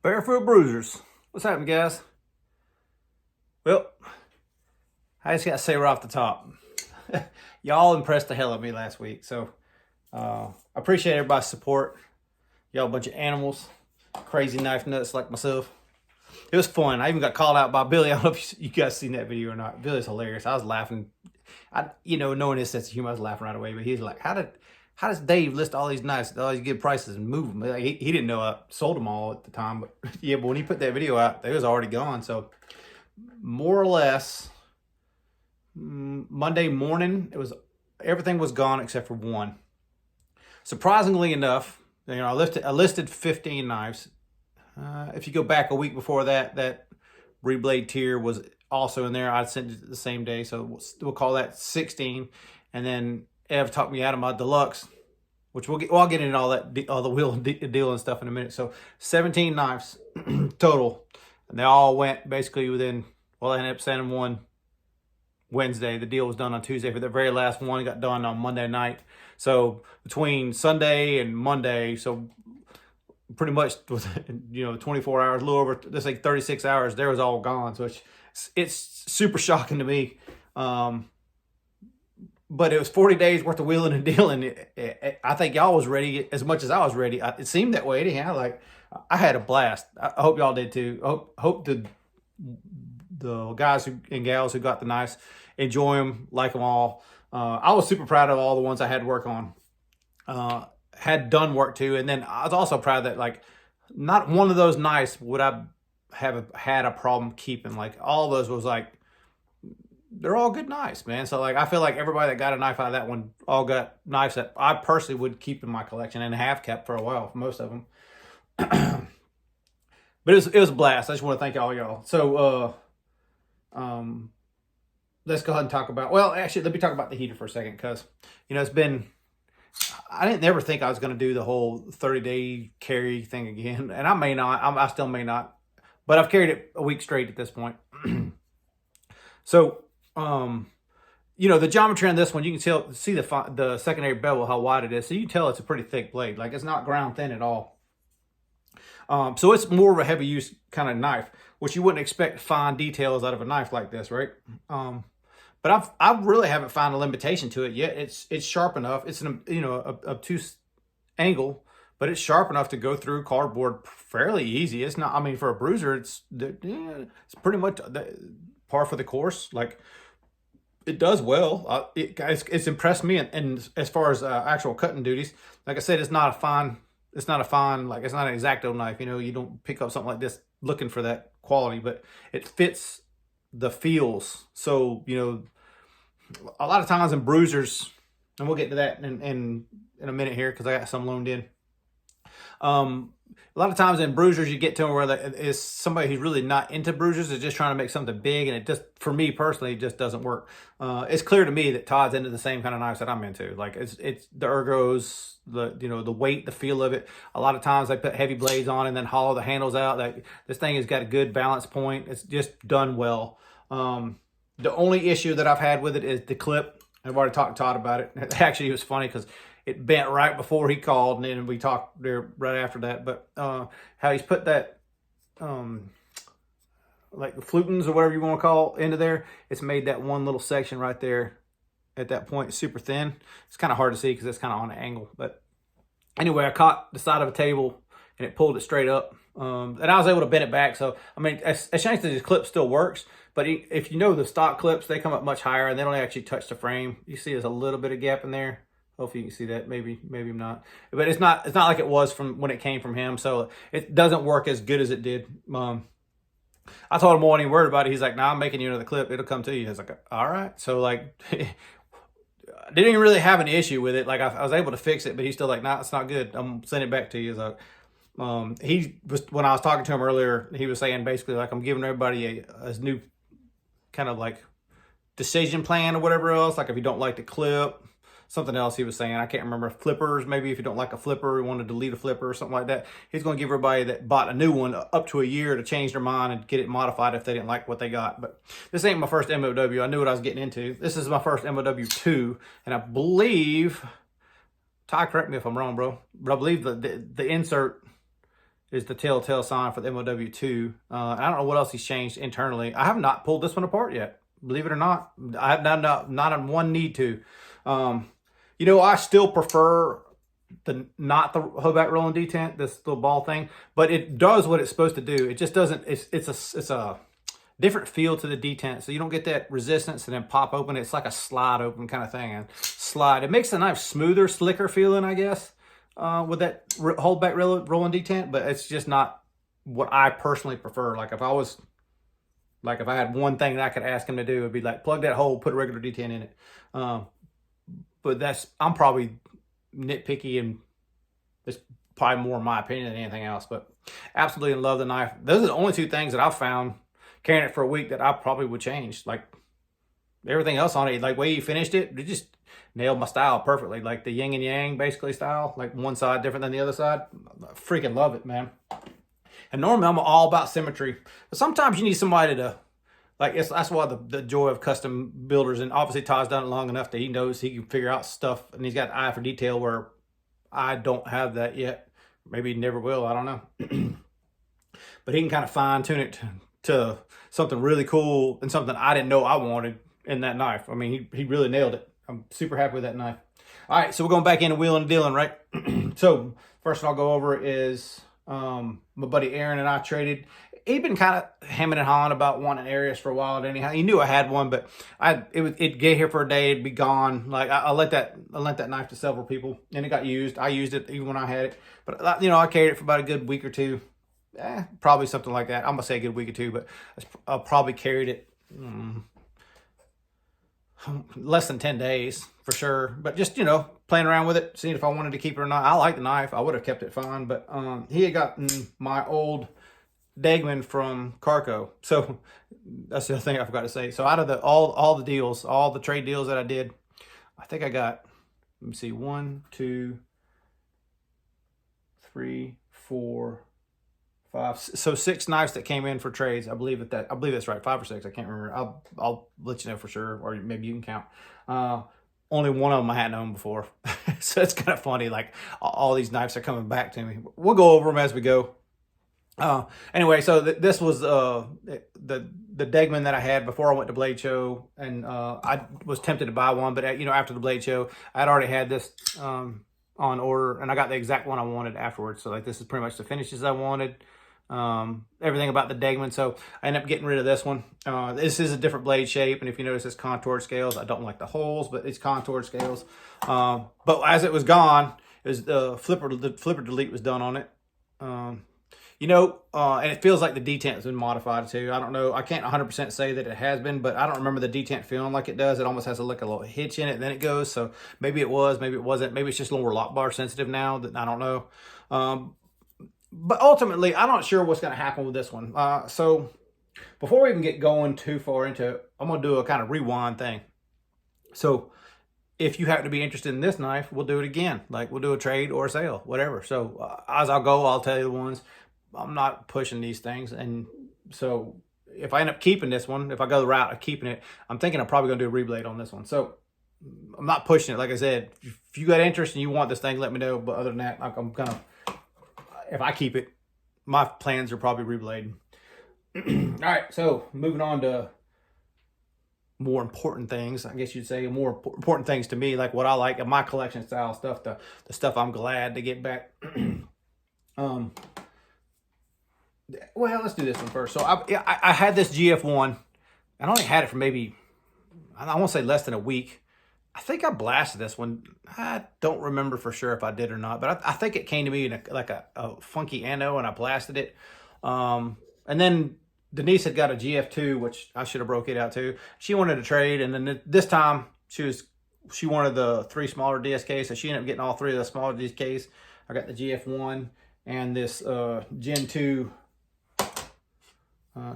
Barefoot Bruisers. What's happening, guys? Well, I just got to say right off the top, y'all impressed the hell out of me last week. So I appreciate everybody's support. Y'all a bunch of animals, crazy knife nuts like myself. It was fun. I even got called out by Billy. I don't know if you guys seen that video or not. Billy's hilarious. I was laughing. Knowing his sense of humor, I was laughing right away. But he's like, how does Dave list all these knives, all these good prices, and move them? Like, he didn't know I sold them all at the time. But yeah, but when he put that video out, they was already gone. So more or less, Monday morning, everything was gone except for one. Surprisingly enough, I listed 15 knives. If you go back a week before that, that reblade tier was also in there. I sent it the same day, so we'll call that 16. And then Ev talked me out of my deluxe, which I'll get into all the wheel deal and stuff in a minute. So 17 knives total, and they all went basically within. Well, I ended up sending one Wednesday. The deal was done on Tuesday, but the very last one got done on Monday night. So between Sunday and Monday, so pretty much 24 hours, a little over, let's say 36 hours, there was all gone. So it's super shocking to me. But it was 40 days worth of wheeling and dealing. I think y'all was ready as much as I was ready. It seemed that way anyhow. Like, I had a blast. I hope y'all did too. Hope the guys and gals who got the knives enjoy them, like them all. I was super proud of all the ones I had to work on. Had done work too. And then I was also proud that, like, not one of those knives would I have had a problem keeping. Like, all those was like, they're all good knives, man. So, like, I feel like everybody that got a knife out of that one all got knives that I personally would keep in my collection and have kept for a while, most of them. But it was a blast. I just want to thank all y'all. So let's go ahead and talk about, well, actually, let me talk about the heater for a second, because it's been, I didn't ever think I was going to do the whole 30-day carry thing again, and I may not. I still may not, but I've carried it a week straight at this point. So the geometry on this one, you can see the secondary bevel, how wide it is. So you can tell it's a pretty thick blade. Like, it's not ground thin at all. So it's more of a heavy use kind of knife, which you wouldn't expect fine details out of a knife like this, right? But I really haven't found a limitation to it yet. It's sharp enough. It's an obtuse angle, but it's sharp enough to go through cardboard fairly easy. It's not. I mean, for a bruiser, it's pretty much par for the course. Like, it does well. It's impressed me, and as far as actual cutting duties, like I said, it's not a fine. It's not an X-Acto knife. You don't pick up something like this looking for that quality, but it fits the feels. So, a lot of times in bruisers, and we'll get to that in a minute here, because I got some loaned in. A lot of times in bruisers, you get to where it's somebody who's really not into bruisers, is just trying to make something big, and it just, for me personally, it just doesn't work. It's clear to me that Todd's into the same kind of knives that I'm into. Like, it's the ergos, the weight, the feel of it. A lot of times they put heavy blades on and then hollow the handles out. Like, this thing has got a good balance point. It's just done well. The only issue that I've had with it is the clip. I've already talked to Todd about it. Actually, it was funny because it bent right before he called, and then we talked there right after that. But how he's put that, like the flutings or whatever you want to call into there, it's made that one little section right there at that point super thin. It's kind of hard to see because it's kind of on an angle. But anyway, I caught the side of a table and it pulled it straight up. And I was able to bend it back. So, I mean, a chance that this clip still works. But if the stock clips, they come up much higher and they don't actually touch the frame. You see there's a little bit of gap in there. Hopefully you can see that. Maybe not. But it's not like it was from when it came from him. So it doesn't work as good as it did. I told him, wasn't even worried about it. He's like, nah, I'm making you another clip. It'll come to you. I was like, all right. So, like, I didn't even really have an issue with it. Like, I was able to fix it, but he's still like, nah, it's not good. I'm sending it back to you. So, when I was talking to him earlier, he was saying basically, like, I'm giving everybody a new kind of like decision plan or whatever else. Like, if you don't like the clip, something else he was saying, I can't remember, flippers, maybe if you don't like a flipper, you want to delete a flipper or something like that. He's going to give everybody that bought a new one up to a year to change their mind and get it modified if they didn't like what they got. But this ain't my first MOW. I knew what I was getting into. This is my first MOW 2, and I believe, Ty, correct me if I'm wrong, bro, but I believe the insert is the telltale sign for the MOW2. I don't know what else he's changed internally. I have not pulled this one apart yet, believe it or not. I have not on one need to. You know, I still prefer not the Hoback rolling detent, this little ball thing, but it does what it's supposed to do. It just doesn't. It's a different feel to the detent, so you don't get that resistance and then pop open. It's like a slide open kind of thing, and slide. It makes the knife smoother, slicker feeling, I guess, with that holdback rolling detent, but it's just not what I personally prefer. Like if I had one thing that I could ask him to do, it'd be like plug that hole, put a regular detent in it. But I'm probably nitpicky, and it's probably more my opinion than anything else. But absolutely love the knife. Those are the only two things that I've found carrying it for a week that I probably would change. Like everything else on it, like way you finished it, it just nailed my style perfectly. Like the yin and yang basically style, like one side different than the other side. I freaking love it, man. And normally I'm all about symmetry, but sometimes you need somebody to, like, that's why the joy of custom builders. And obviously Todd's done it long enough that he knows he can figure out stuff, and he's got an eye for detail where I don't have that yet. Maybe he never will, I don't know. But he can kind of fine tune it to something really cool and something I didn't know I wanted in that knife. I mean, he really nailed it. I'm super happy with that knife. All right, so we're going back into wheeling and dealing, right? So first one I'll go over is my buddy Aaron and I traded. He'd been kind of hemming and hawing about wanting Arius for a while. Anyhow, he knew I had one, but it'd get here for a day, it'd be gone. Like I lent that knife to several people, and it got used. I used it even when I had it, but I carried it for about a good week or two. Probably something like that. I'm gonna say a good week or two, but I probably carried it less than 10 days for sure. But just, playing around with it, seeing if I wanted to keep it or not. I like the knife. I would have kept it fine, but he had gotten my old Degman from Carco. So that's the other thing I forgot to say. So out of all the deals, all the trade deals that I did, I think I got, let me see, 1, 2, 3, 4, 5. So 6 knives that came in for trades. I believe that's right. 5 or 6. I can't remember. I'll let you know for sure, or maybe you can count. Only one of them I hadn't owned before. So it's kind of funny. Like all these knives are coming back to me. We'll go over them as we go. Anyway, so this was the Degman that I had before I went to Blade Show, and I was tempted to buy one, but after the Blade Show, I'd already had this on order, and I got the exact one I wanted afterwards. So like this is pretty much the finishes I wanted, everything about the Degman. So I ended up getting rid of this one. This is a different blade shape, and if you notice, it's contoured scales. I don't like the holes, but it's contoured scales. But as it was gone, it was the flipper delete was done on it. And it feels like the detent has been modified too. I don't know. I can't 100% say that it has been, but I don't remember the detent feeling like it does. It almost has a little hitch in it, and then it goes. So maybe it was, maybe it wasn't. Maybe it's just a little more lock bar sensitive now. That I don't know. But ultimately, I'm not sure what's going to happen with this one. So before we even get going too far into it, I'm going to do a kind of rewind thing. So if you happen to be interested in this knife, we'll do it again. Like we'll do a trade or a sale, whatever. So as I'll go, I'll tell you the ones. I'm not pushing these things, and so if I end up keeping this one, if I go the route of keeping it, I'm thinking I'm probably going to do a reblade on this one. So I'm not pushing it. Like I said, if you got interest and you want this thing, let me know. But other than that, I'm gonna, if I keep it, my plans are probably reblading. All right, so moving on to more important things, I guess you'd say, more important things to me, like what I like in my collection style stuff, the stuff I'm glad to get back. Well, let's do this one first. So I had this GF1. I only had it for maybe, I won't say less than a week. I think I blasted this one. I don't remember for sure if I did or not, but I think it came to me in a funky anno, and I blasted it. And then Denise had got a GF2, which I should have broke it out too. She wanted to trade, and then this time she wanted the 3 smaller DSKs, so she ended up getting all 3 of the smaller DSKs. I got the GF1 and this Gen 2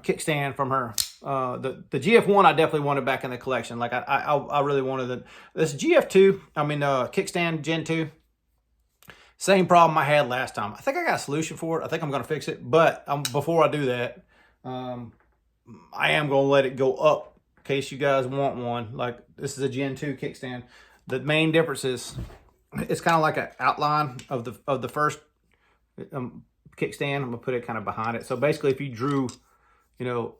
kickstand from her. The GF1 I definitely wanted back in the collection. Like I really wanted this GF2. I mean kickstand Gen 2. Same problem I had last time. I think I got a solution for it. I think I'm gonna fix it. But before I do that, I am gonna let it go up in case you guys want one. Like this is a Gen 2 kickstand. The main difference is it's kind of like an outline of the first kickstand. I'm gonna put it kind of behind it. So basically, if you drew, you know,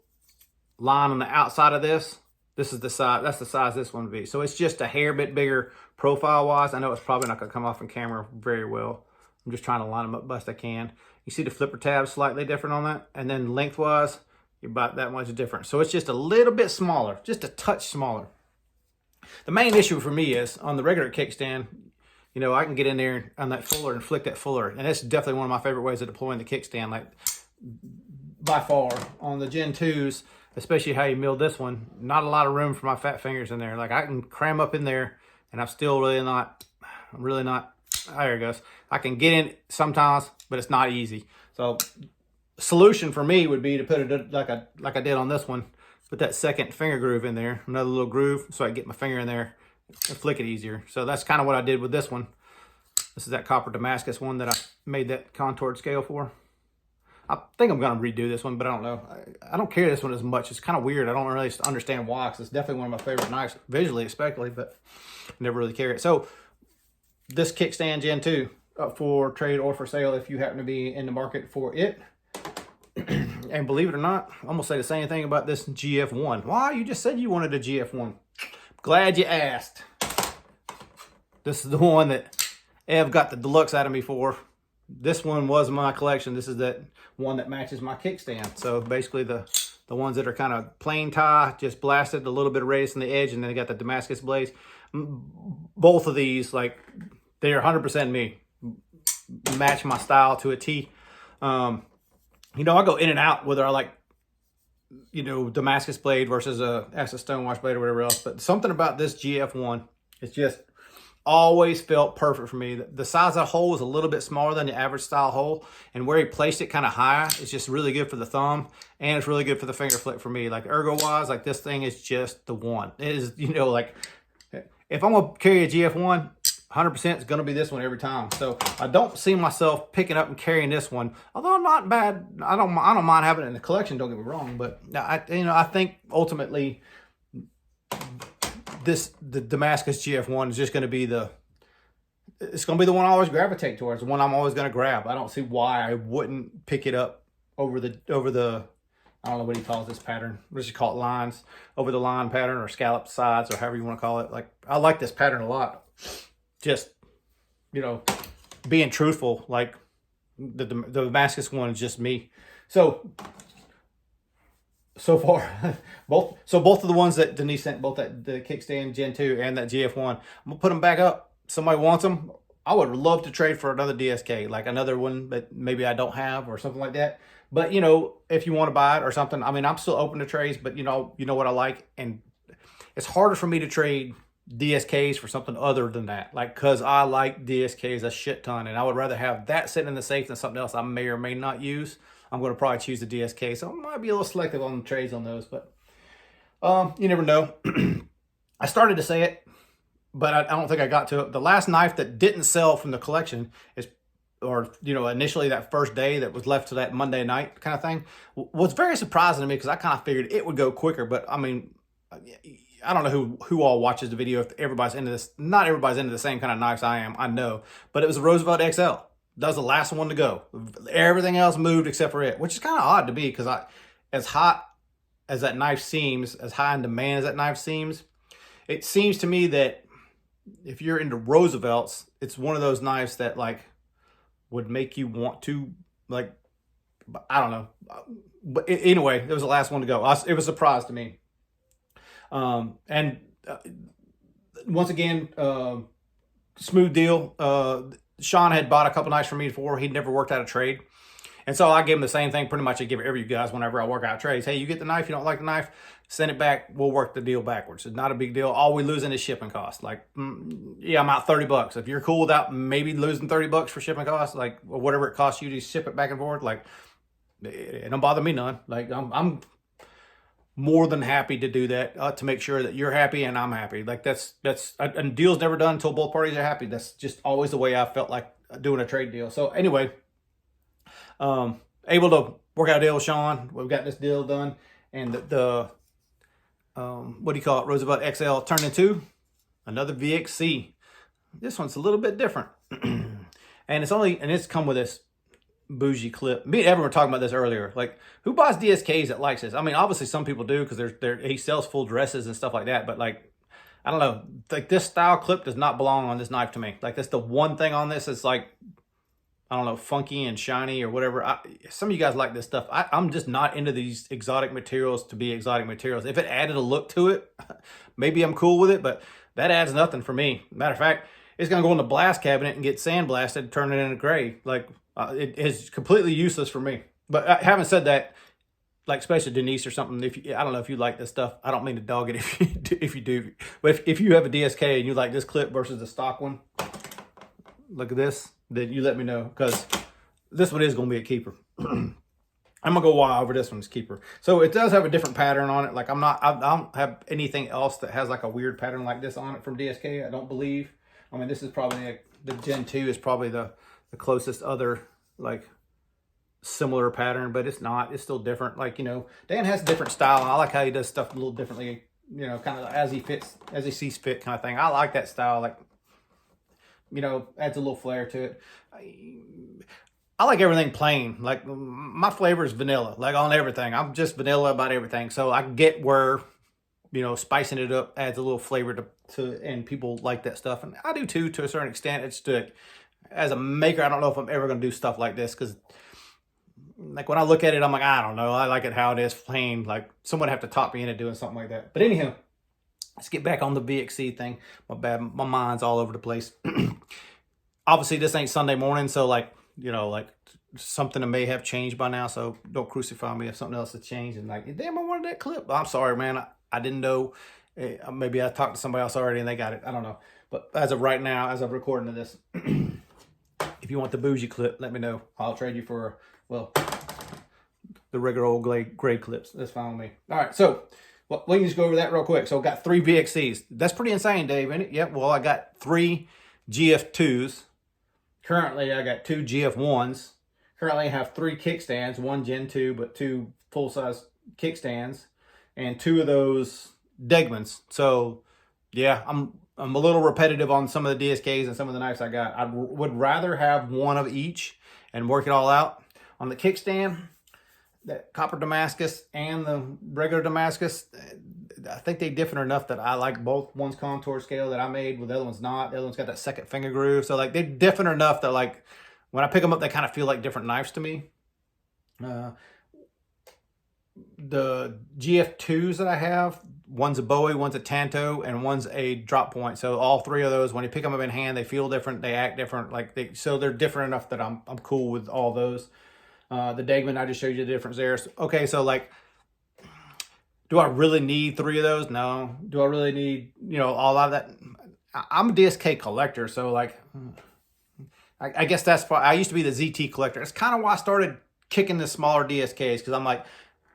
line on the outside of this, this is the size, that's the size this one would be. So it's just a hair bit bigger profile wise. I know it's probably not gonna come off on camera very well. I'm just trying to line them up best I can. You see the flipper tab slightly different on that, and then lengthwise, you're about that much different. So it's just a little bit smaller, just a touch smaller. The main issue for me is on the regular kickstand, you know, I can get in there on that fuller and flick that fuller. And that's definitely one of my favorite ways of deploying the kickstand, like by far. On the Gen 2s, especially how you milled this one, not a lot of room for my fat fingers in there. Like I can cram up in there and I'm still really not, there it goes. I can get in sometimes, but it's not easy. So solution for me would be to put it like I did on this one, put that second finger groove in there, another little groove, so I can get my finger in there and flick it easier. So that's kind of what I did with this one. This is that copper Damascus one that I made that contoured scale for. I think I'm going to redo this one, but I don't know. I don't carry this one as much. It's kind of weird. I don't really understand why, because it's definitely one of my favorite knives, visually especially, but I never really carry it. So this kickstand Gen 2 for trade or for sale if you happen to be in the market for it. And believe it or not, I'm going to say the same thing about this GF1. Why? You just said you wanted a GF1. Glad you asked. This is the one that Ev got the deluxe out of me for. This one was my collection. This is that one that matches my kickstand. So basically the ones that are kind of plain tie, just blasted, a little bit of radius on the edge, and then they got the Damascus blades. Both of these, like, they're 100% me. Match my style to a T. You know, I go in and out whether I like, you know, Damascus blade versus a Access Stonewash blade or whatever else. But something about this GF1, it's just always felt perfect for me. The size of the hole is a little bit smaller than the average style hole, and where he placed it kind of high, it's just really good for the thumb, and it's really good for the finger flick for me. Like ergo wise, like this thing is just the one. It is, you know, like if I'm gonna carry a GF1, 100% is going to be this one every time. So I don't see myself picking up and carrying this one, although I'm not bad. I don't mind having it in the collection. Don't get me wrong, but I think ultimately the Damascus GF1 is just going to be it's going to be the one I always gravitate towards, the one I'm always going to grab. I don't see why I wouldn't pick it up over the I don't know what he calls this pattern. Let's just call it lines, over the line pattern or scallop sides or however you want to call it. Like I like this pattern a lot. Just, you know, being truthful, like the Damascus one is just me. So far, both of the ones that Denise sent, both that the kickstand Gen 2 and that GF1, I'm gonna put them back up. Somebody wants them. I would love to trade for another DSK, like another one that maybe I don't have or something like that. But you know, if you want to buy it or something, I mean, I'm still open to trades. But you know what I like, and it's harder for me to trade DSKs for something other than that, like, because I like DSKs a shit ton, and I would rather have that sitting in the safe than something else I may or may not use. I'm going to probably choose the DSK, so I might be a little selective on the trades on those, but you never know. I started to say it, but I don't think I got to it. The last knife that didn't sell from the collection is, or you know, initially that first day that was left to that Monday night kind of thing, was very surprising to me, because I kind of figured it would go quicker. But I mean, I don't know who all watches the video, if everybody's into this. Not everybody's into the same kind of knives I am, I know. But it was a Roosevelt XL. That was the last one to go. Everything else moved except for it, which is kind of odd to me, because as hot as that knife seems, as high in demand as that knife seems, it seems to me that if you're into Roosevelts, it's one of those knives that like would make you want to, like, I don't know. But anyway, it was the last one to go. It was a surprise to me. And once again, smooth deal. Sean had bought a couple knives from me before. He'd never worked out a trade. And so I gave him the same thing pretty much I give every you guys whenever I work out trades. Hey, you get the knife, you don't like the knife, send it back. We'll work the deal backwards. It's not a big deal. All we losing is shipping costs. Like, yeah, I'm out $30. If you're cool without maybe losing $30 for shipping costs, like whatever it costs you to ship it back and forth, like it don't bother me none. Like I'm more than happy to do that to make sure that you're happy and I'm happy. Like that's a deal's never done until both parties are happy. That's just always the way I felt like doing a trade deal. So anyway, able to work out a deal with Sean. We've got this deal done, and the what do you call it? Roosevelt XL turned into another VXC. This one's a little bit different, and it's come with this bougie clip. Me and Evan were talking about this earlier. Like, who buys DSKs that likes this? I mean, obviously some people do because he sells full dresses and stuff like that. But like, I don't know. Like, this style clip does not belong on this knife to me. Like, that's the one thing on this that's like, I don't know, funky and shiny or whatever. Some of you guys like this stuff. I'm just not into these exotic materials to be exotic materials. If it added a look to it, maybe I'm cool with it, but that adds nothing for me. Matter of fact, it's going to go in the blast cabinet and get sandblasted, turn it into gray. Like, it is completely useless for me. But having said that, like, especially Denise or something, I don't know if you like this stuff. I don't mean to dog it if you do. But if you have a DSK and you like this clip versus the stock one, look at this, then you let me know, because this one is going to be a keeper. I'm going to go wild over this one's keeper. So it does have a different pattern on it. Like, I don't have anything else that has like a weird pattern like this on it from DSK, I don't believe. I mean, this is probably the Gen 2 is probably the closest other like similar pattern, but it's not. It's still different. Like, you know, Dan has a different style. I like how he does stuff a little differently, you know, kind of as he sees fit kind of thing. I like that style. Like, you know, adds a little flair to it. I like everything plain. Like, my flavor is vanilla, like on everything. I'm just vanilla about everything. So I get where, you know, spicing it up adds a little flavor to and people like that stuff. And I do too, to a certain extent. It's as a maker, I don't know if I'm ever going to do stuff like this, because like when I look at it, I'm like, I don't know. I like it how it is, plain. Like, someone would have to talk me into doing something like that. But anyhow, let's get back on the BXC thing. My bad, my mind's all over the place. Obviously, this ain't Sunday morning, so like, you know, like something that may have changed by now. So don't crucify me if something else has changed. And like, damn, I wanted that clip. I'm sorry, man. I didn't know. Maybe I talked to somebody else already and they got it. I don't know. But as of right now, as I'm recording this, if you want the bougie clip, let me know. I'll trade you for, well, the regular old gray clips. That's fine with me. All right, so well, we can just go over that real quick. So I got 3 VXCs. That's pretty insane, Dave, isn't it? Yep, well, I got 3 GF2s. Currently, I got 2 GF1s. Currently, I have 3 kickstands, 1 Gen 2, but 2 full-size kickstands, and 2 of those Degmans. So, yeah, I'm a little repetitive on some of the DSKs and some of the knives I got. I would rather have one of each and work it all out. On the kickstand, that copper Damascus and the regular Damascus, I think they differ enough that I like both. One's contour scale that I made, well, the other one's not. The other one's got that second finger groove. So like, they differ enough that like, when I pick them up, they kind of feel like different knives to me. The GF2s that I have, one's a Bowie, one's a Tanto, and one's a drop point. So all 3 of those, when you pick them up in hand, they feel different, they act different. Like so they're different enough that I'm cool with all those. The Degman, I just showed you the difference there. So, okay, so like, do I really need 3 of those? No. Do I really need, you know, all of that? I'm a DSK collector, so like, I guess that's why I used to be the ZT collector. It's kind of why I started kicking the smaller DSKs, because I'm like,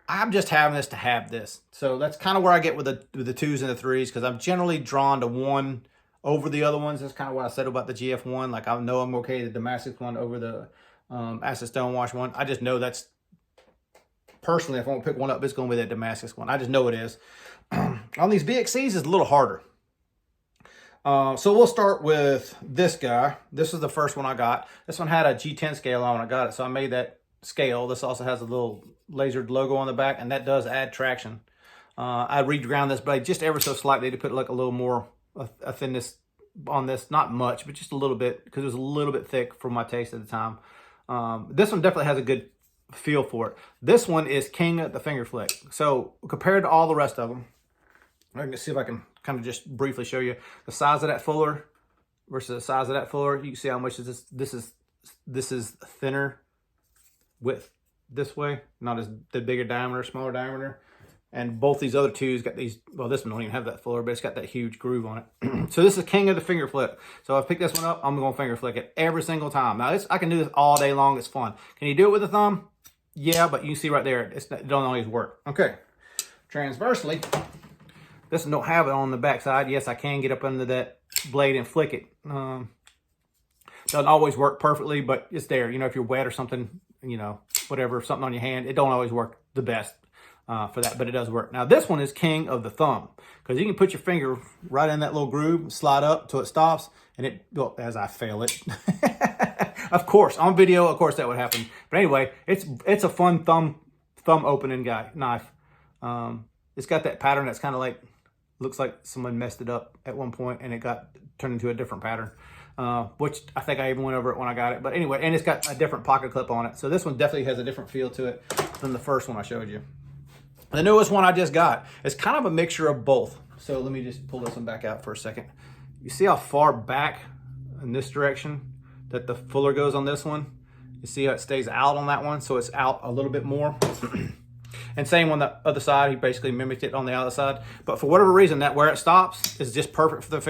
I'm just having this to have this. So that's kind of where I get with the 2s and the 3s, because I'm generally drawn to one over the other ones. That's kind of what I said about the GF1. Like, I know I'm okay the Damascus one over the acid stonewash one. I just know that's, personally, if I want to pick one up, it's going to be that Damascus one. I just know it is. On these BXCs, it's a little harder. So we'll start with this guy. This is the first one I got. This one had a G10 scale on when I got it, so I made that scale. This also has a little lasered logo on the back, and that does add traction. I reground this blade just ever so slightly to put like a little more a thinness on this. Not much, but just a little bit, because it was a little bit thick for my taste at the time. This one definitely has a good feel for it. This one is king of the finger flick. So compared to all the rest of them, I can see if I can kind of just briefly show you the size of that fuller versus the size of that fuller. You can see how much this is thinner width this way, not as the bigger diameter, smaller diameter. And both these other 2s got these, well, this one don't even have that fuller, but it's got that huge groove on it. So this is king of the finger flip. So if I pick this one up, I'm going to finger flick it every single time. Now, I can do this all day long. It's fun. Can you do it with a thumb? Yeah, but you can see right there, it don't always work. Okay. Transversely, this one don't have it on the back side. Yes, I can get up under that blade and flick it. Doesn't always work perfectly, but it's there. You know, if you're wet or something, you know, whatever, something on your hand, it don't always work the best for that, but it does work. Now, this one is king of the thumb, because you can put your finger right in that little groove, slide up till it stops, and it, well, as I fail it, Of course, on video, of course that would happen. But anyway, it's a fun thumb opening knife. It's got that pattern that's kind of like, looks like someone messed it up at one point and it got turned into a different pattern. Which I think I even went over it when I got it. But anyway, and it's got a different pocket clip on it. So this one definitely has a different feel to it than the first one I showed you. The newest one I just got is kind of a mixture of both. So let me just pull this one back out for a second. You see how far back in this direction that the fuller goes on this one? You see how it stays out on that one? So it's out a little bit more. And same on the other side, he basically mimicked it on the other side. But for whatever reason, that where it stops is just perfect for the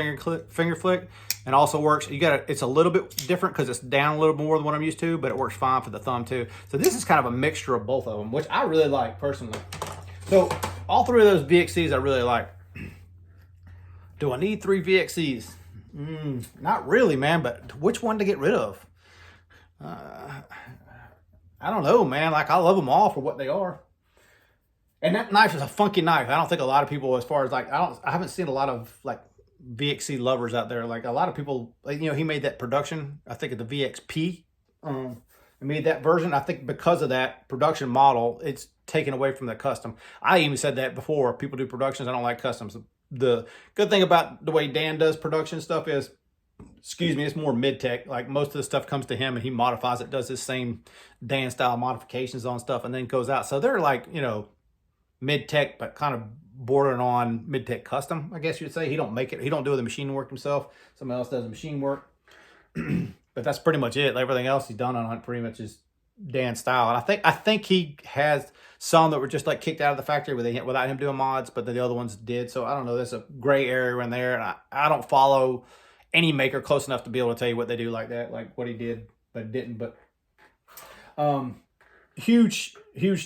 finger flick, and also works. It's a little bit different because it's down a little more than what I'm used to, but it works fine for the thumb too. So this is kind of a mixture of both of them, which I really like personally. So all three of those VXCs I really like. Do I need 3 VXCs? Not really, man, but which one to get rid of? I don't know, man. Like, I love them all for what they are. And that knife is a funky knife. I don't think a lot of people, as far as like, I haven't seen a lot of like VXC lovers out there. Like a lot of people, like, you know, he made that production, I think of the VXP. He made that version. I think because of that production model, it's taken away from the custom. I even said that before. People do productions. I don't like customs. The good thing about the way Dan does production stuff is, excuse me, it's more mid-tech. Like most of the stuff comes to him and he modifies it, does his same Dan style modifications on stuff and then goes out. So they're like, you know, mid-tech, but kind of bordering on mid-tech custom, I guess you'd say. He don't make it. He don't do the machine work himself. Somebody else does the machine work. But that's pretty much it. Everything else he's done on pretty much is Dan style. And I think he has some that were just like kicked out of the factory without him doing mods, but the other ones did. So I don't know. There's a gray area in there, and I don't follow any maker close enough to be able to tell you what they do like that, like what he did, but didn't. But huge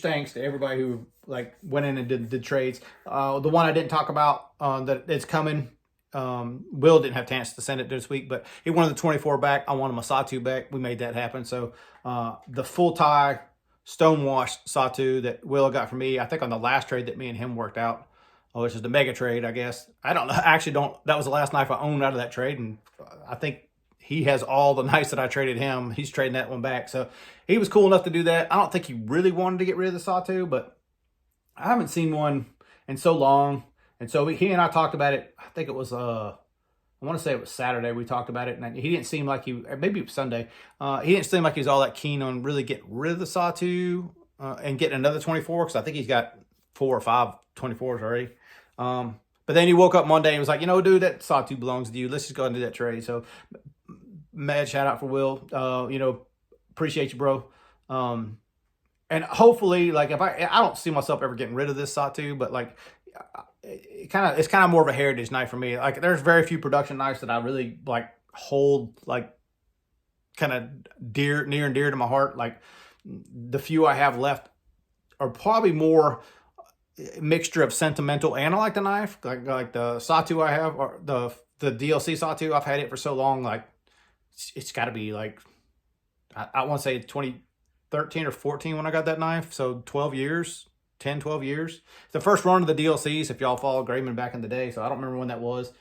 thanks to everybody who like went in and did trades. The one I didn't talk about that it's coming. Will didn't have a chance to send it this week, but he wanted the 24 back. I wanted my sawtooth back. We made that happen. So the full tie stonewash sawtooth that Will got from me, I think on the last trade that me and him worked out, which is the mega trade, I guess. I don't know. I actually don't. That was the last knife I owned out of that trade, and I think he has all the knives that I traded him. He's trading that one back. So he was cool enough to do that. I don't think he really wanted to get rid of the sawtooth, but I haven't seen one in so long. And so he and I talked about it. I think it was, I want to say it was Saturday we talked about it. And he didn't seem like maybe it was Sunday. He didn't seem like he was all that keen on really getting rid of the sawtooth and getting another 24. Because I think he's got 4 or 5 24s already. But then he woke up Monday and was like, you know, dude, that sawtooth belongs to you. Let's just go ahead and do that trade. So mad shout out for Will. You know, appreciate you, bro. And hopefully, like, if I don't see myself ever getting rid of this sawtooth, but like, it's kind of more of a heritage knife for me. Like, there's very few production knives that I really like hold like kind of near and dear to my heart. Like, the few I have left are probably more mixture of sentimental and I like the knife. Like the sawtooth I have, or the DLC sawtooth. I've had it for so long. Like, it's got to be like, I want to say 2013 or 14 when I got that knife. So 12 years. 10, 12 years. It's the first run of the DLCs, if y'all follow Grayman back in the day. So I don't remember when that was.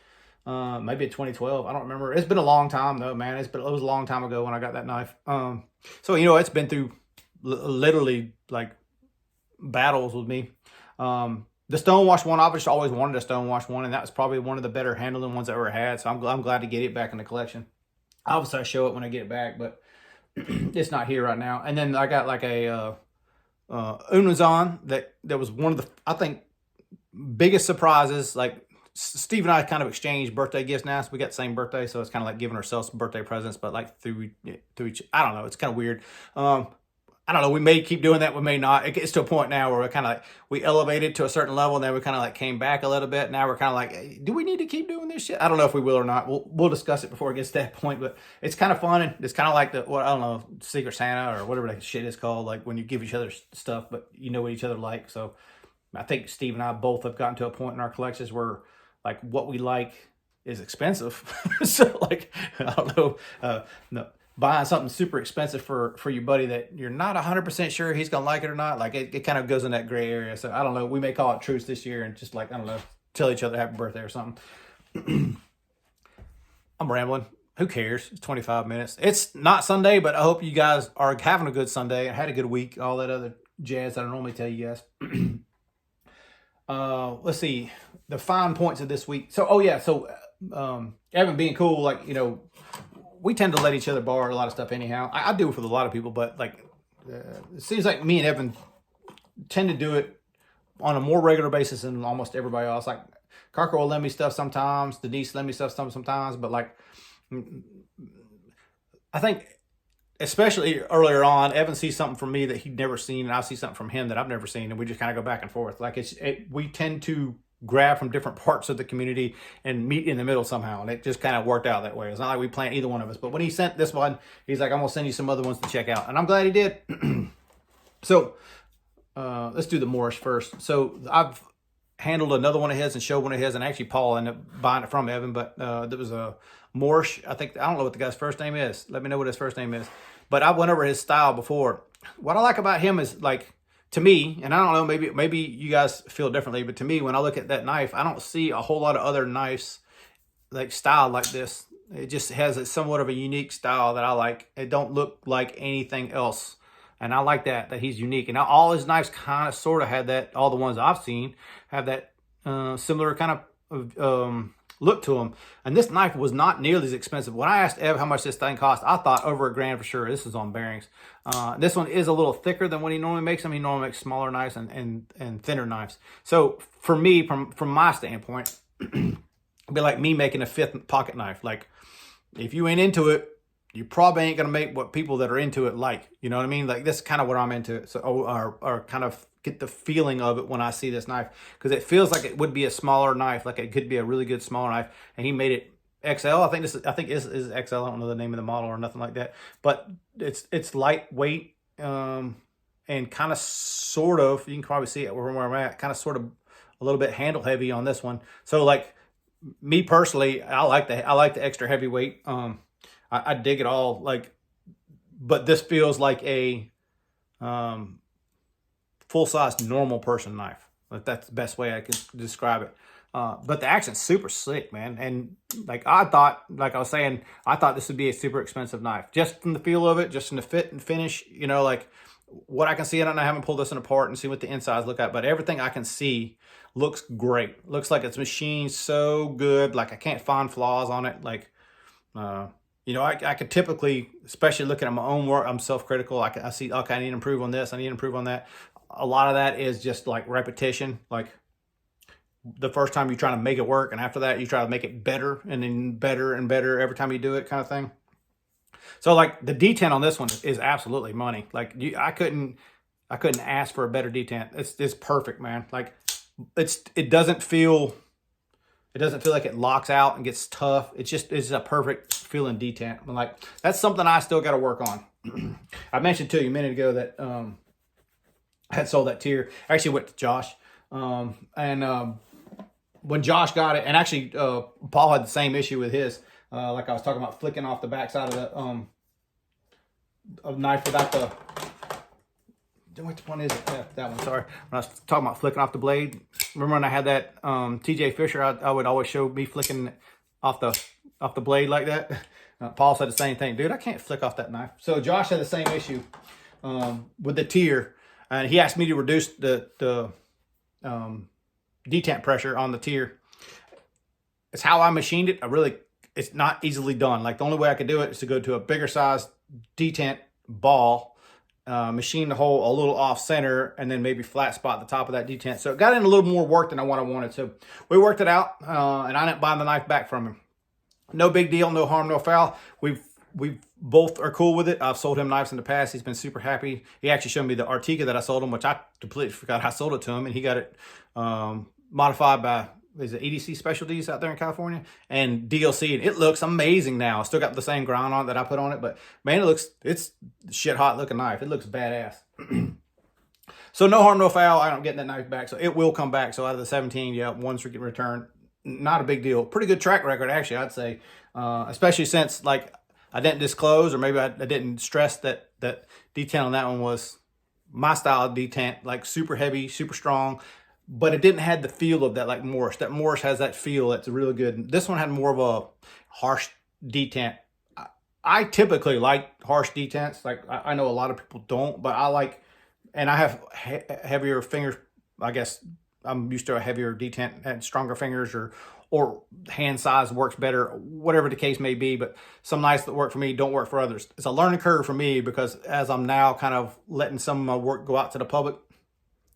Maybe 2012. I don't remember. It's been a long time though, man. It was a long time ago when I got that knife. So, you know, it's been through literally like battles with me. The stonewash one, I've just always wanted a stonewash one, and that was probably one of the better handling ones I ever had. So I'm glad to get it back in the collection. Obviously, I show it when I get it back, but it's not here right now. And then I got like a Unazon that was one of the, I think, biggest surprises. Like, Steve and I kind of exchanged birthday gifts now. So we got the same birthday, so it's kind of like giving ourselves birthday presents, but like through each, I don't know, it's kind of weird. I don't know, we may keep doing that, we may not. It gets to a point now where we're kind of like, we elevated to a certain level, and then we kind of like came back a little bit. Now we're kind of like, hey, do we need to keep doing this shit? I don't know if we will or not. We'll discuss it before it gets to that point, but it's kind of fun. And it's kind of like I don't know, Secret Santa or whatever that shit is called, like when you give each other stuff, but you know what each other like. So I think Steve and I both have gotten to a point in our collections where like what we like is expensive. So like, I don't know, no. Buying something super expensive for your buddy that you're not 100% sure he's going to like it or not. Like, it kind of goes in that gray area. So I don't know. We may call it truce this year and just like, I don't know, tell each other happy birthday or something. I'm rambling. who cares? It's 25 minutes. It's not Sunday, but I hope you guys are having a good Sunday. I had a good week, all that other jazz that I normally tell you guys. Let's see the fine points of this week. So, oh yeah, so Evan being cool, like, you know, we tend to let each other borrow a lot of stuff anyhow. I do it with a lot of people, but like it seems like me and Evan tend to do it on a more regular basis than almost everybody else. Like Carker will lend me stuff sometimes, Denise lend me stuff sometimes, but like I think especially earlier on, Evan sees something from me that he'd never seen, and I see something from him that I've never seen, and we just kind of go back and forth. Like we tend to grab from different parts of the community and meet in the middle somehow, and it just kind of worked out that way. It's not like we planned either one of us, but when he sent this one, he's like, I'm gonna send you some other ones to check out, and I'm glad he did. So let's do the Moorish first. So I've handled another one of his and showed one of his, and actually Paul ended up buying it from Evan, but there was a Moorish. I don't know what the guy's first name is. Let me know what his first name is. But I went over his style before. What I like about him is, like, to me, and I don't know, maybe you guys feel differently, but to me, when I look at that knife, I don't see a whole lot of other knives like styled like this. It just has a somewhat of a unique style that I like. It don't look like anything else. And I like that he's unique. And all his knives kind of sort of had that, all the ones I've seen have that similar kind of look to them. And this knife was not nearly as expensive. When I asked Ev how much this thing cost, I thought over $1,000 for sure. This is on bearings. This one is a little thicker than what he normally makes them. He normally makes smaller knives and thinner knives. So for me, from my standpoint, it'd be like me making a 5th pocket knife. Like, if you ain't into it, you probably ain't gonna make what people that are into it like. You know what I mean? Like, this is kind of what I'm into. So, or kind of get the feeling of it when I see this knife, because it feels like it would be a smaller knife, like it could be a really good smaller knife, and he made it XL. I think this is XL. I don't know the name of the model or nothing like that, but it's lightweight and kind of sort of, you can probably see it where I'm at, kind of sort of a little bit handle heavy on this one. So like me personally, I like the extra heavyweight. I dig it all, like, but this feels like a full-size normal person knife. Like, that's the best way I can describe it. But the action's super slick, man. And like I was saying, I thought this would be a super expensive knife. Just from the feel of it, just from the fit and finish, you know, like what I can see, I don't know, I haven't pulled this apart and see what the insides look like, but everything I can see looks great. Looks like it's machined so good. Like, I can't find flaws on it. Like, you know, I could typically, especially looking at my own work, I'm self-critical. I see, okay, I need to improve on this. I need to improve on that. A lot of that is just like repetition. Like, the first time you're trying to make it work, and after that you try to make it better, and then better and better every time you do it, kind of thing. So like the detent on this one is absolutely money. Like, I couldn't ask for a better detent. It's perfect, man. Like, it doesn't feel like it locks out and gets tough. It's a perfect feeling detent. I'm like, that's something I still got to work on. I mentioned to you a minute ago that I had sold that tier. I actually went to Josh, and when Josh got it, and actually Paul had the same issue with his. Like I was talking about, flicking off the backside of the knife without the. Which one is it? Yeah, that one. Sorry. When I was talking about flicking off the blade, remember when I had that TJ Fisher? I would always show me flicking off the blade like that. Paul said the same thing, dude. I can't flick off that knife. So Josh had the same issue with the tier, and he asked me to reduce the detent pressure on the tier. It's how I machined it. It's not easily done. Like, the only way I could do it is to go to a bigger size detent ball, machine the hole a little off center, and then maybe flat spot the top of that detent. So it got in a little more work than I wanted. So we worked it out, and I didn't buy the knife back from him. No big deal, no harm, no foul. We both are cool with it. I've sold him knives in the past. He's been super happy. He actually showed me the Artica that I sold him, which I completely forgot I sold it to him, and he got it modified by, is it EDC Specialties out there in California, and DLC. And it looks amazing now. Still got the same grind on it that I put on it, but man, it's shit hot looking knife. It looks badass. So no harm, no foul. I don't get that knife back, so it will come back. So out of the 17, yeah, one's returned. Not a big deal. Pretty good track record, actually, I'd say. Especially since, like, I didn't disclose, or maybe I didn't stress that detent on that one was my style of detent, like super heavy, super strong. But it didn't have the feel of that, like Morris. That Morris has that feel that's really good. This one had more of a harsh detent. I typically like harsh detents. Like I know a lot of people don't, but I like, and I have heavier fingers. I guess I'm used to a heavier detent and stronger fingers, or hand size works better, whatever the case may be. But some knives that work for me don't work for others. It's a learning curve for me because as I'm now kind of letting some of my work go out to the public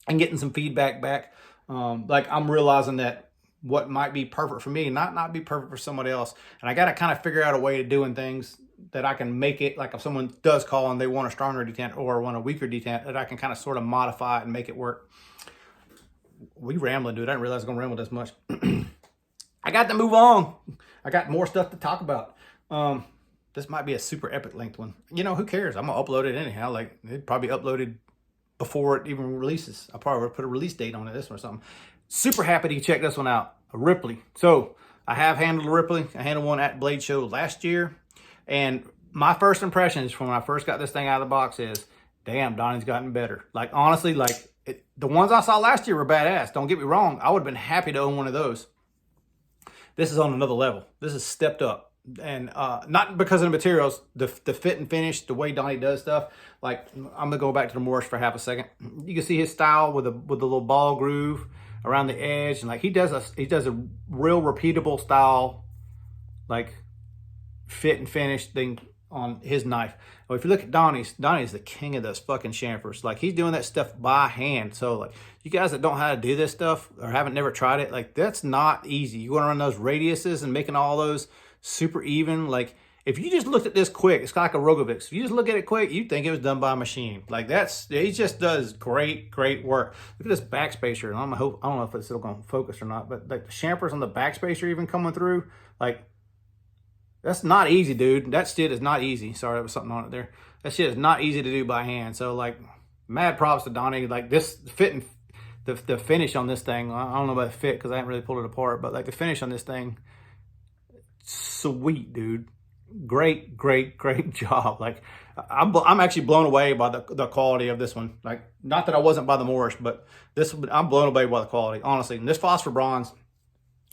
and getting some feedback back, like I'm realizing that what might be perfect for me not be perfect for somebody else. And I got to kind of figure out a way of doing things that I can make it, like if someone does call and they want a stronger detent or want a weaker detent, that I can kind of sort of modify it and make it work. We rambling, dude. I didn't realize I was going to ramble this much. I got to move on. I got more stuff to talk about. This might be a super epic length one. You know, who cares? I'm going to upload it anyhow. Like, it probably uploaded before it even releases. I probably would put a release date on it, this one or something. Super happy to check this one out. A Ripley. So, I have handled a Ripley. I handled one at Blade Show last year. And my first impressions from when I first got this thing out of the box is, damn, Donnie's gotten better. Like, honestly, like, the ones I saw last year were badass. Don't get me wrong. I would have been happy to own one of those. This is on another level. This is stepped up. And not because of the materials, the fit and finish, the way Donnie does stuff. Like, I'm going to go back to the Morris for half a second. You can see his style with the little ball groove around the edge. And like, he does a real repeatable style, like, fit and finish thing on his knife. Well, if you look at Donnie's the king of those fucking chamfers. Like, he's doing that stuff by hand. So like, you guys that don't know how to do this stuff or haven't never tried it, like, that's not easy. You want to run those radiuses and making all those super even. Like, if you just looked at this quick, it's kind of like a Rogovix. If you just look at it quick, you'd think it was done by a machine. Like, he just does great work. Look at this backspacer. I don't know if it's still going to focus or not, but like the chamfers on the backspacer even coming through, like, that's not easy, dude. That shit is not easy. Sorry, there was something on it there. That shit is not easy to do by hand. So, like, mad props to Donnie. Like, this fit and the finish on this thing, I don't know about the fit because I haven't really pulled it apart, but like the finish on this thing, sweet, dude. Great job. Like, I'm actually blown away by the quality of this one. Like, not that I wasn't by the Morris, but I'm blown away by the quality, honestly. And this phosphor bronze,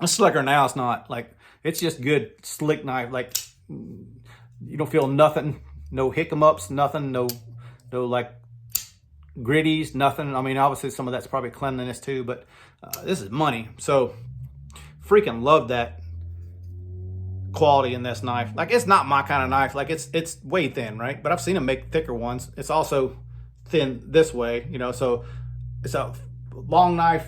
it's slicker now. It's not like, it's just good, slick knife. Like, you don't feel nothing, no hiccups, nothing, no like gritties, nothing. I mean, obviously some of that's probably cleanliness too, but this is money. So freaking love that quality in this knife. Like, it's not my kind of knife. Like, it's way thin, right? But I've seen them make thicker ones. It's also thin this way, you know, so it's a long knife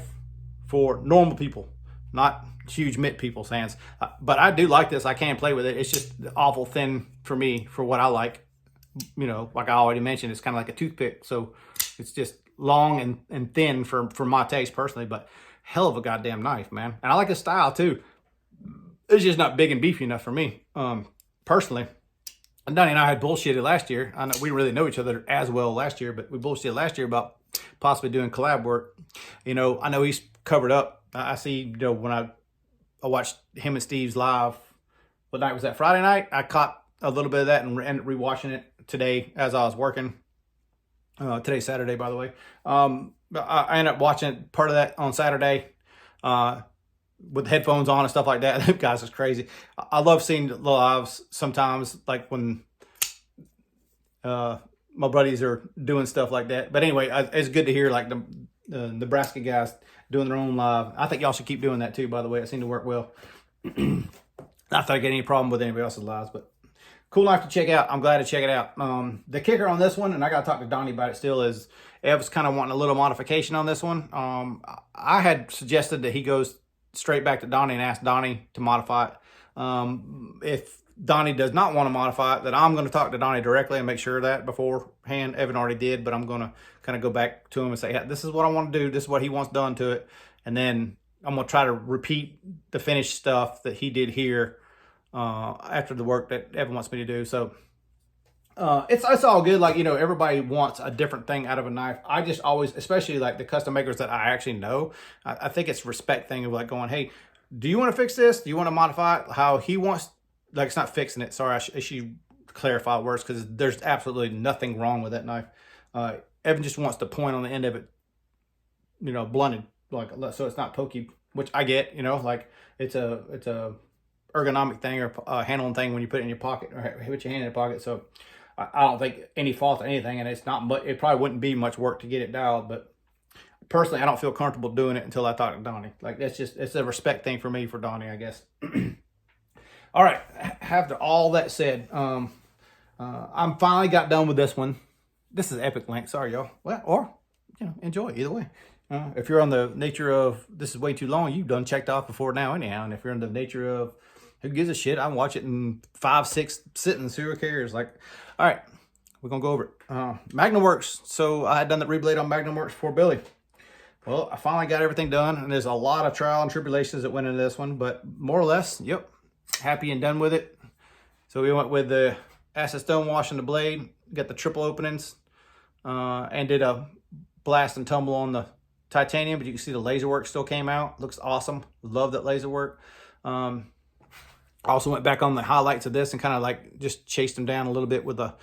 for normal people, not huge mitt people's hands. But I do like this. I can play with it. It's just awful thin for me, for what I like. You know, like I already mentioned, it's kind of like a toothpick. So it's just long and thin for my taste personally, but hell of a goddamn knife, man. And I like the style too. It's just not big and beefy enough for me, personally. And Donnie and I had bullshitted last year. I know we really know each other as well last year, but we bullshitted last year about possibly doing collab work. You know, I know he's covered up. I see, you know, when I watched him and Steve's live. What night was that? Friday night. I caught a little bit of that and rewatching it today as I was working. Today's Saturday, by the way. I ended up watching part of that on Saturday with headphones on and stuff like that. That guys is crazy. I love seeing the lives sometimes, like when my buddies are doing stuff like that. But anyway, it's good to hear like the Nebraska guys doing their own live. I think y'all should keep doing that too, by the way. It seemed to work well. Not that I get any problem with anybody else's lives, but cool knife to check out. I'm glad to check it out. The kicker on this one, and I got to talk to Donnie about it still, is Ev's kind of wanting a little modification on this one. I had suggested that he goes straight back to Donnie and ask Donnie to modify it. If Donnie does not want to modify it, then I'm going to talk to Donnie directly and make sure of that beforehand. Evan already did, but I'm going to kind of go back to him and say, hey, this is what I want to do. This is what he wants done to it. And then I'm going to try to repeat the finished stuff that he did here after the work that Evan wants me to do. So it's all good. Like, you know, everybody wants a different thing out of a knife. I just always, especially like the custom makers that I actually know, I think it's respect thing of like going, hey, do you want to fix this? Do you want to modify it how he wants? Like, it's not fixing it. Sorry, I should clarify words, because there's absolutely nothing wrong with that knife. Evan just wants the point on the end of it, you know, blunted, like, so it's not pokey, which I get, you know, like it's a ergonomic thing or handling thing when you put it in your pocket or put your hand in your pocket. So I don't think any fault or anything, and it's not much. It probably wouldn't be much work to get it dialed, but personally, I don't feel comfortable doing it until I talk to Donnie. Like it's a respect thing for me for Donnie, I guess. All right, after all that said, I'm finally got done with this one. This is epic length. Sorry, y'all. Well, or enjoy either way. If you're on the nature of this is way too long, you've done checked off before now anyhow. And if you're in the nature of who gives a shit, I can watch it in 5, 6 sittings. Who cares? Like, all right, we're gonna go over it. Magna Works. So I had done the reblade on Magnum Works for Billy. Well, I finally got everything done, and there's a lot of trial and tribulations that went into this one, but more or less, yep, happy and done with it. So we went with the acid stone wash on the blade, got the triple openings, and did a blast and tumble on the titanium, but you can see the laser work still came out. Looks awesome. Love that laser work. I also went back on the highlights of this and kind of like just chased them down a little bit with a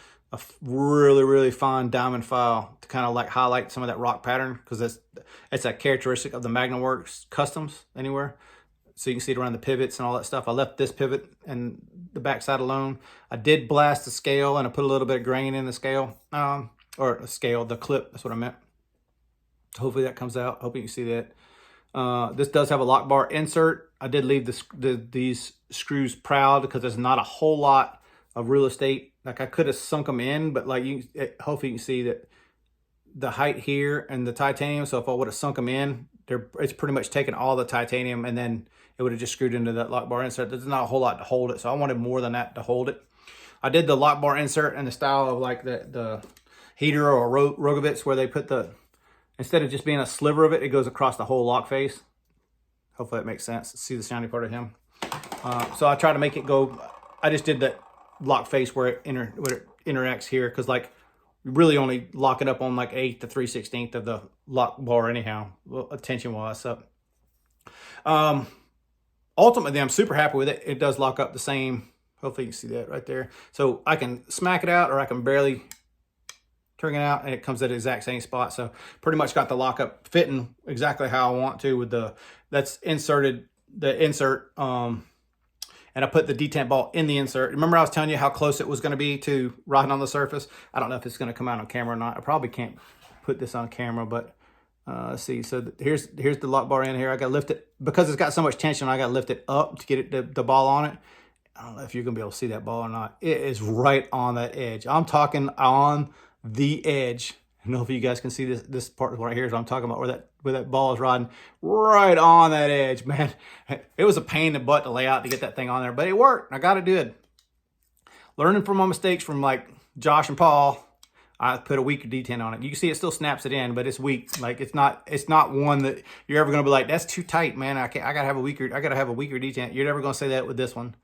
really, really fine diamond file to kind of like highlight some of that rock pattern, because it's a characteristic of the Magna Works customs anywhere. So you can see it around the pivots and all that stuff. I left this pivot and the backside alone. I did blast the scale and I put a little bit of grain in the scale, or the scale, the clip, that's what I meant. So hopefully that comes out. Hope you can see that. This does have a lock bar insert. I did leave these screws proud because there's not a whole lot of real estate. Like I could have sunk them in, but like hopefully you can see that the height here and the titanium. So if I would have sunk them in, it's pretty much taken all the titanium and then it would have just screwed into that lock bar insert. There's not a whole lot to hold it. So I wanted more than that to hold it. I did the lock bar insert in the style of like the heater or Rogovitz, where they put instead of just being a sliver of it, it goes across the whole lock face. Hopefully that makes sense. See the shiny part of him. So I try to make it go. I just did that lock face where it interacts here, because like we really only lock it up on like 1/8 to 3/16 of the lock bar anyhow, tension wise. So ultimately I'm super happy with it. It does lock up the same. Hopefully you can see that right there. So I can smack it out or I can barely turn it out and it comes at the exact same spot. So pretty much got the lockup fitting exactly how I want to with that's inserted, the insert, and I put the detent ball in the insert. Remember I was telling you how close it was going to be to riding on the surface? I don't know if it's going to come out on camera or not. I probably can't put this on camera, but let's see. So here's the lock bar in here. I got to lift it because it's got so much tension. I got to lift it up to get the ball on it. I don't know if you're going to be able to see that ball or not. It is right on that edge. I'm talking on the edge. I don't know if you guys can see this part right here. So I'm talking about where that ball is riding right on that edge, man. It was a pain in the butt to lay out to get that thing on there, but it worked. I got it good. Learning from my mistakes from like Josh and Paul, I put a weaker detent on it. You can see it still snaps it in, but it's weak. Like it's not one that you're ever gonna be like, that's too tight, man. I gotta have a weaker detent. You're never gonna say that with this one,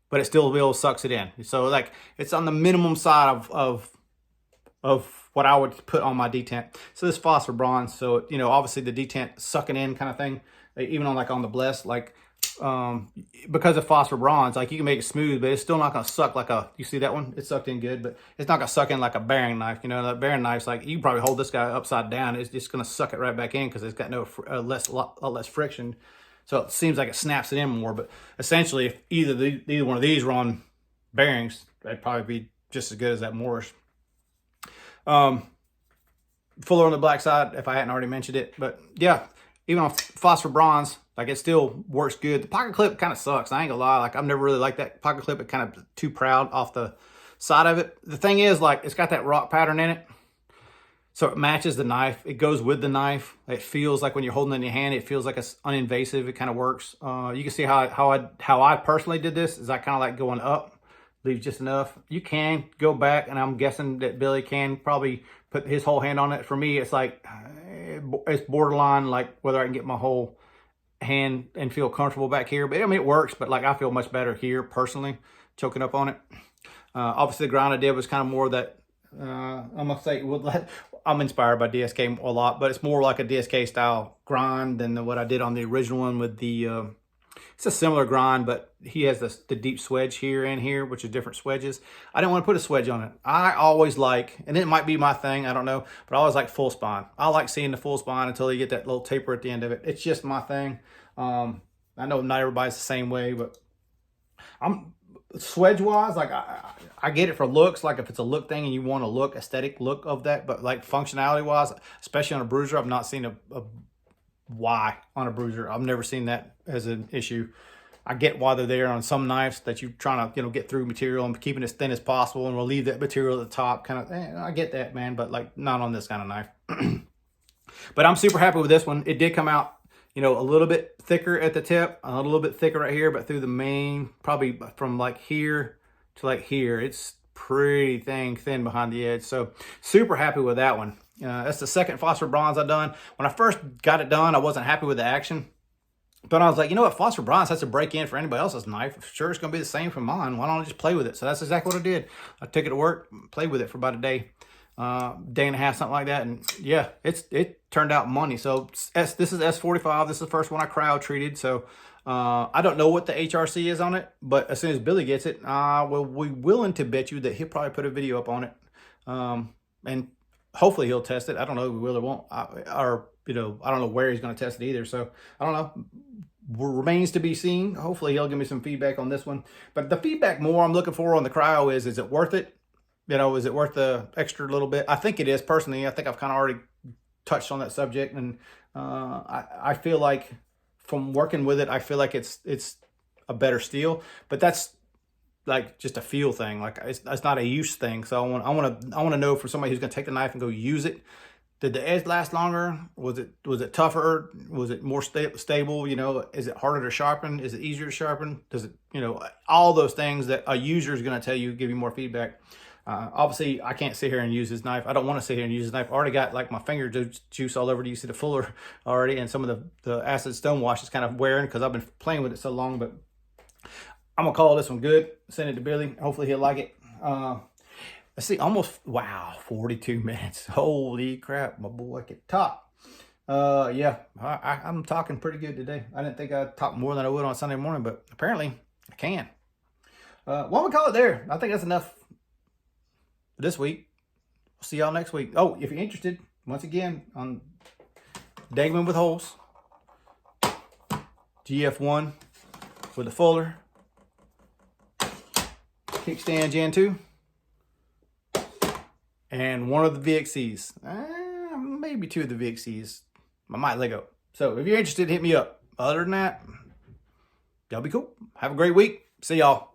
but it still sucks it in. So like it's on the minimum side of what I would put on my detent. So this phosphor bronze, so obviously the detent sucking in kind of thing, even on the bless, like because of phosphor bronze, like you can make it smooth, but it's still not gonna suck like you see that one? It sucked in good, but it's not gonna suck in like a bearing knife. That bearing knife's like, you can probably hold this guy upside down, it's just gonna suck it right back in because it's got lot less friction. So it seems like it snaps it in more, but essentially if either one of these were on bearings, that'd probably be just as good as that Morris. Fuller on the black side if I hadn't already mentioned it, but yeah, even on phosphor bronze, like it still works good. The pocket clip kind of sucks, I ain't gonna lie. Like I've never really liked that pocket clip. It kind of too proud off the side of it. The thing is, like, it's got that rock pattern in it, so it matches the knife. It goes with the knife. It feels like when you're holding it in your hand, it feels like it's uninvasive. It kind of works. You can see how I personally did this is I kind of like going up, leave just enough. You can go back, and I'm guessing that Billy can probably put his whole hand on it. For me, it's like, it's borderline, like whether I can get my whole hand and feel comfortable back here. But I mean, it works, but like I feel much better here personally, choking up on it. Obviously the grind I did was kind of more that, I'm gonna say, I'm inspired by DSK a lot, but it's more like a DSK style grind than what I did on the original one with the, it's a similar grind, but he has the deep swedge here and here, which is different swedges. I didn't want to put a swedge on it. I always like, and it might be my thing, I don't know, but I always like full spine. I like seeing the full spine until you get that little taper at the end of it. It's just my thing. I know not everybody's the same way, but I'm swedge wise, like I get it for looks, like if it's a look thing and you want a look, aesthetic look of that, but like functionality wise, especially on a bruiser, I've not seen a Y on a bruiser. I've never seen that as an issue. I get why they're there on some knives that you're trying to, get through material and keeping it as thin as possible and relieve that material at the top. Kind of, I get that, man, but like not on this kind of knife. But I'm super happy with this one. It did come out, a little bit thicker at the tip, a little bit thicker right here, but through the main, probably from like here to like here, it's pretty thin behind the edge. So super happy with that one. That's the second phosphor bronze I've done. When I first got it done, I wasn't happy with the action. But I was like, you know what? Phosphor bronze has to break in for anybody else's knife. Sure, it's going to be the same for mine. Why don't I just play with it? So that's exactly what I did. I took it to work, played with it for about a day. Day and a half, something like that, and yeah, it turned out money. So this is S45. This is the first one I cryo treated. So I don't know what the HRC is on it, but as soon as Billy gets it, we'll be willing to bet you that he'll probably put a video up on it, and hopefully he'll test it. I don't know if he will or won't, or I don't know where he's going to test it either. So I don't know. Remains to be seen. Hopefully he'll give me some feedback on this one. But the feedback more I'm looking for on the cryo is it worth it? Is it worth the extra little bit? I think it is, personally. I think I've kind of already touched on that subject, and I feel like from working with it, I feel like it's a better steel, but that's like just a feel thing. Like it's not a use thing. So I want to know from somebody who's going to take the knife and go use it. Did the edge last longer? Was it tougher? Was it more stable? Is it harder to sharpen? Is it easier to sharpen? Does it, all those things that a user is going to tell you, give you more feedback. Obviously, I can't sit here and use this knife. I don't want to sit here and use this knife. I already got like my finger juice all over. You see the fuller already, and some of the acid stone wash is kind of wearing because I've been playing with it so long. But I'm gonna call this one good. Send it to Billy. Hopefully he'll like it. Let's see, almost, wow, 42 minutes. Holy crap, my boy can talk. Yeah, I'm talking pretty good today. I didn't think I'd talk more than I would on Sunday morning, but apparently I can. Why don't we call it there? I think that's enough this week. We'll see y'all next week. Oh, if you're interested, once again, on Dagman with holes, GF1 with a fuller, kickstand Gen 2, and one of the VXCs. Maybe two of the VXCs. I might let go. So if you're interested, hit me up. Other than that, y'all be cool. Have a great week. See y'all.